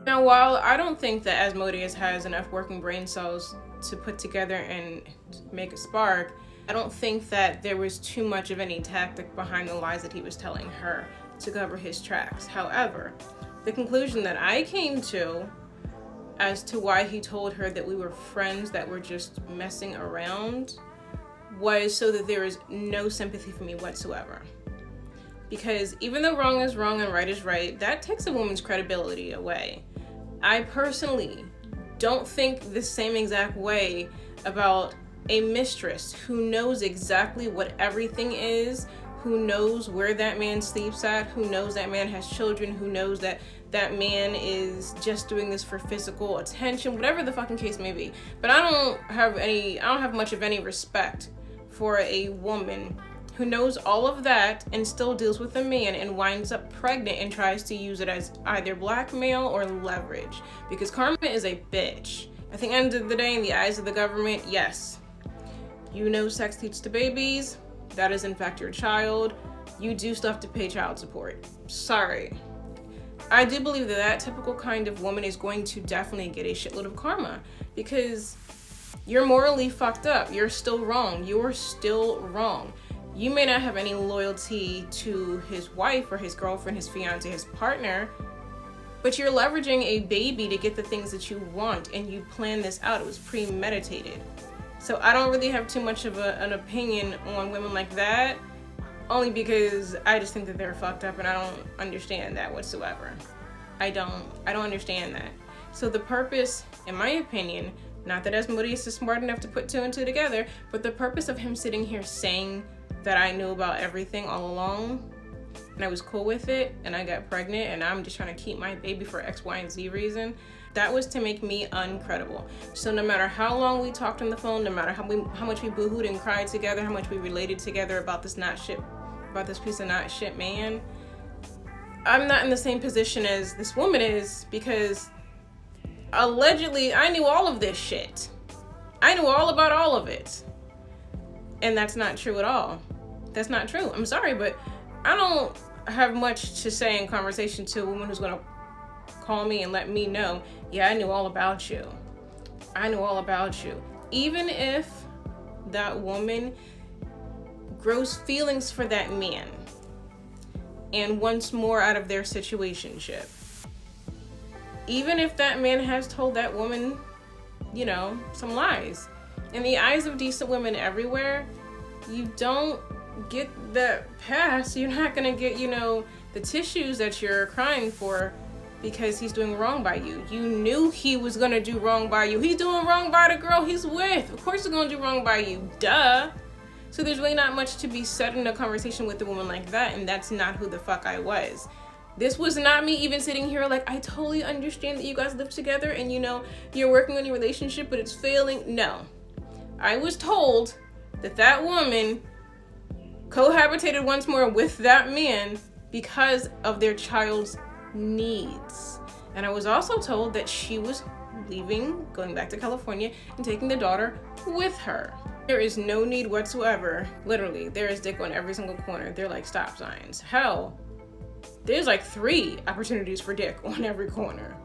Now, while I don't think that Asmodeus has enough working brain cells to put together and make a spark, I don't think that there was too much of any tactic behind the lies that he was telling her to cover his tracks. However, the conclusion that I came to as to why he told her that we were friends that were just messing around was so that there is no sympathy for me whatsoever. Because even though wrong is wrong and right is right, that takes a woman's credibility away. I personally don't think the same exact way about a mistress who knows exactly what everything is, who knows where that man sleeps at, who knows that man has children, who knows that that man is just doing this for physical attention, whatever the fucking case may be. But I don't have much of any respect for a woman who knows all of that and still deals with a man and winds up pregnant and tries to use it as either blackmail or leverage. Because karma is a bitch. At the end of the day, in the eyes of the government, yes, you know sex leads to babies. That is in fact your child. You do still have to pay child support. Sorry. I do believe that that typical kind of woman is going to definitely get a shitload of karma because you're morally fucked up. You're still wrong. You're still wrong. You may not have any loyalty to his wife or his girlfriend, his fiance, his partner, but you're leveraging a baby to get the things that you want, and you planned this out. It was premeditated. So I don't really have too much of an opinion on women like that, only because I just think that they're fucked up and I don't understand that whatsoever. I don't understand that. So the purpose, in my opinion, not that Asmodeus is smart enough to put two and two together, but the purpose of him sitting here saying that I knew about everything all along and I was cool with it and I got pregnant and I'm just trying to keep my baby for X, Y, and Z reason, that was to make me uncredible. So no matter how long we talked on the phone, no matter how much we boohooed and cried together, how much we related together about this piece of not shit man, I'm not in the same position as this woman is because allegedly I knew all of this shit. I knew all about all of it. And that's not true at all. That's not true. I'm sorry, but I don't have much to say in conversation to a woman who's gonna call me and let me know, yeah, I knew all about you. I knew all about you. Even if that woman grows feelings for that man and wants more out of their situationship. Even if that man has told that woman, some lies. In the eyes of decent women everywhere, you don't get that pass. You're not gonna get, the tissues that you're crying for because he's doing wrong by you. You knew he was gonna do wrong by you. He's doing wrong by the girl he's with. Of course he's gonna do wrong by you. Duh. So there's really not much to be said in a conversation with a woman like that, and that's not who the fuck I was. This was not me even sitting here like, I totally understand that you guys live together and you're working on your relationship, but it's failing. No. I was told that woman cohabitated once more with that man because of their child's needs. And I was also told that she was leaving, going back to California, and taking the daughter with her. There is no need whatsoever. Literally, there is dick on every single corner. They're like stop signs. Hell, there's like 3 opportunities for dick on every corner.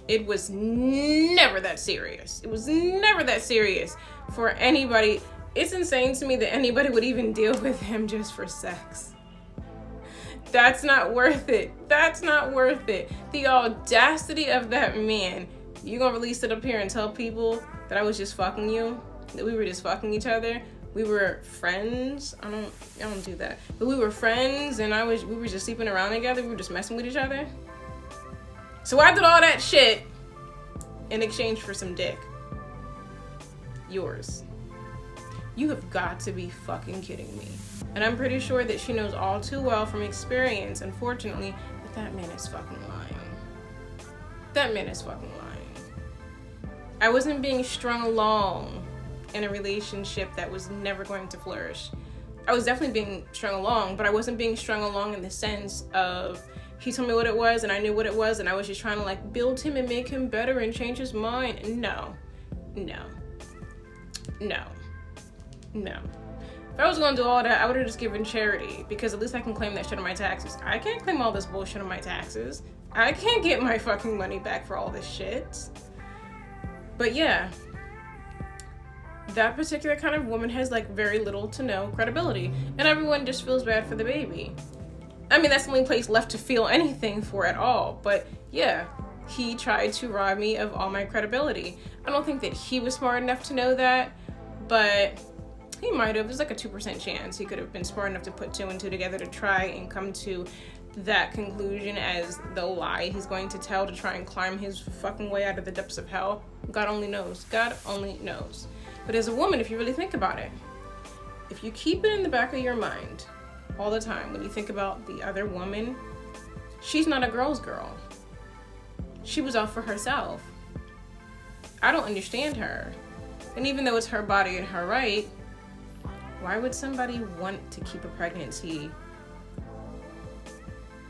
It was never that serious. It was never that serious for anybody. It's insane to me that anybody would even deal with him just for sex. That's not worth it. That's not worth it. The audacity of that man. You gonna release it up here and tell people that I was just fucking you? That we were just fucking each other? We were friends? I don't do that. But we were friends and we were just sleeping around together. We were just messing with each other. So I did all that shit in exchange for some dick. Yours. You have got to be fucking kidding me. And I'm pretty sure that she knows all too well from experience, unfortunately, that man is fucking lying. That man is fucking lying. I wasn't being strung along in a relationship that was never going to flourish. I was definitely being strung along, but I wasn't being strung along in the sense of he told me what it was and I knew what it was and I was just trying to build him and make him better and change his mind. No. If I was gonna do all that, I would have just given charity because at least I can claim that shit on my taxes. I can't claim all this bullshit on my taxes. I can't get my fucking money back for all this shit. But yeah, that particular kind of woman has like very little to no credibility, and everyone just feels bad for the baby. I mean, that's the only place left to feel anything for at all. But yeah, he tried to rob me of all my credibility. I don't think that he was smart enough to know that, but he might have. There's like a 2% chance he could have been smart enough to put 2 and 2 together to try and come to that conclusion as the lie he's going to tell to try and climb his fucking way out of the depths of hell. God only knows. God only knows. But as a woman, if you really think about it, if you keep it in the back of your mind all the time when you think about the other woman, she's not a girl's girl. She was out for herself. I don't understand her. And even though it's her body and her right, why would somebody want to keep a pregnancy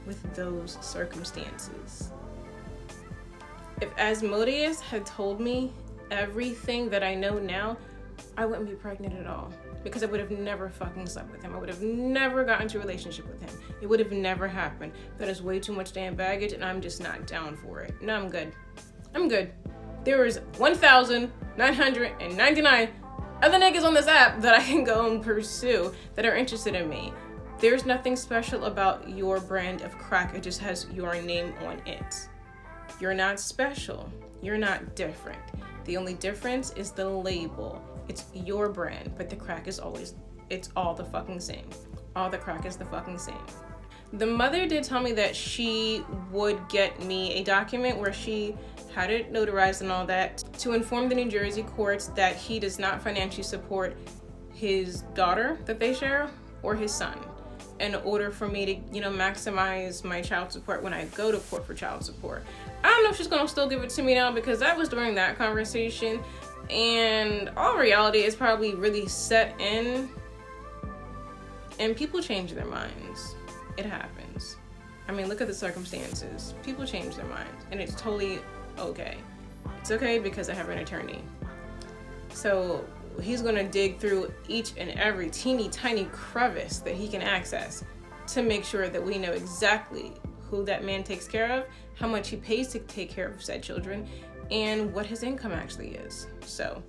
with those circumstances? If Asmodeus had told me everything that I know now, I wouldn't be pregnant at all, because I would have never fucking slept with him. I would have never gotten into a relationship with him. It would have never happened. That is way too much damn baggage, and I'm just not down for it. No, I'm good. I'm good. There is 1,999 other niggas on this app that I can go and pursue that are interested in me. There's nothing special about your brand of crack. It just has your name on it. You're not special. You're not different. The only difference is the label. It's your brand, but the crack is always, it's all the fucking same. All the crack is the fucking same. The mother did tell me that she would get me a document where she had it notarized and all that to inform the New Jersey courts that he does not financially support his daughter that they share or his son, in order for me to, maximize my child support when I go to court for child support. I don't know if she's gonna still give it to me now, because that was during that conversation, and all reality is probably really set in, and people change their minds. It happens. I mean, look at the circumstances. People change their minds, and it's totally okay. It's okay because I have an attorney. So he's gonna dig through each and every teeny tiny crevice that he can access to make sure that we know exactly who that man takes care of, how much he pays to take care of said children, and what his income actually is. So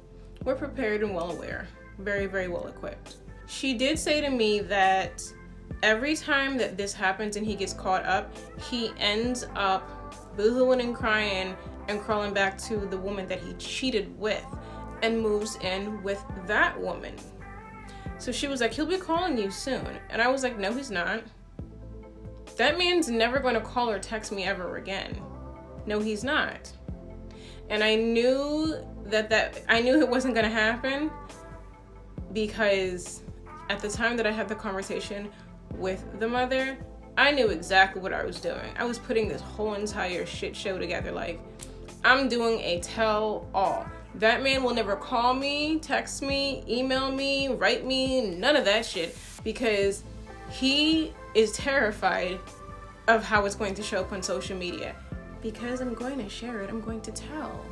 we're prepared and well aware, very, very well equipped. She did say to me that every time that this happens and he gets caught up, he ends up boohooing and crying and crawling back to the woman that he cheated with and moves in with that woman. So she was like, he'll be calling you soon. And I was like, no, he's not. That man's never going to call or text me ever again. No, he's not. And I knew I knew it wasn't going to happen, because at the time that I had the conversation with the mother, I knew exactly what I was doing. I was putting this whole entire shit show together. Like, I'm doing a tell-all. That man will never call me, text me, email me, write me, none of that shit, because he is terrified of how it's going to show up on social media. Because I'm going to share it. I'm going to tell.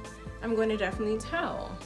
I'm going to definitely tell.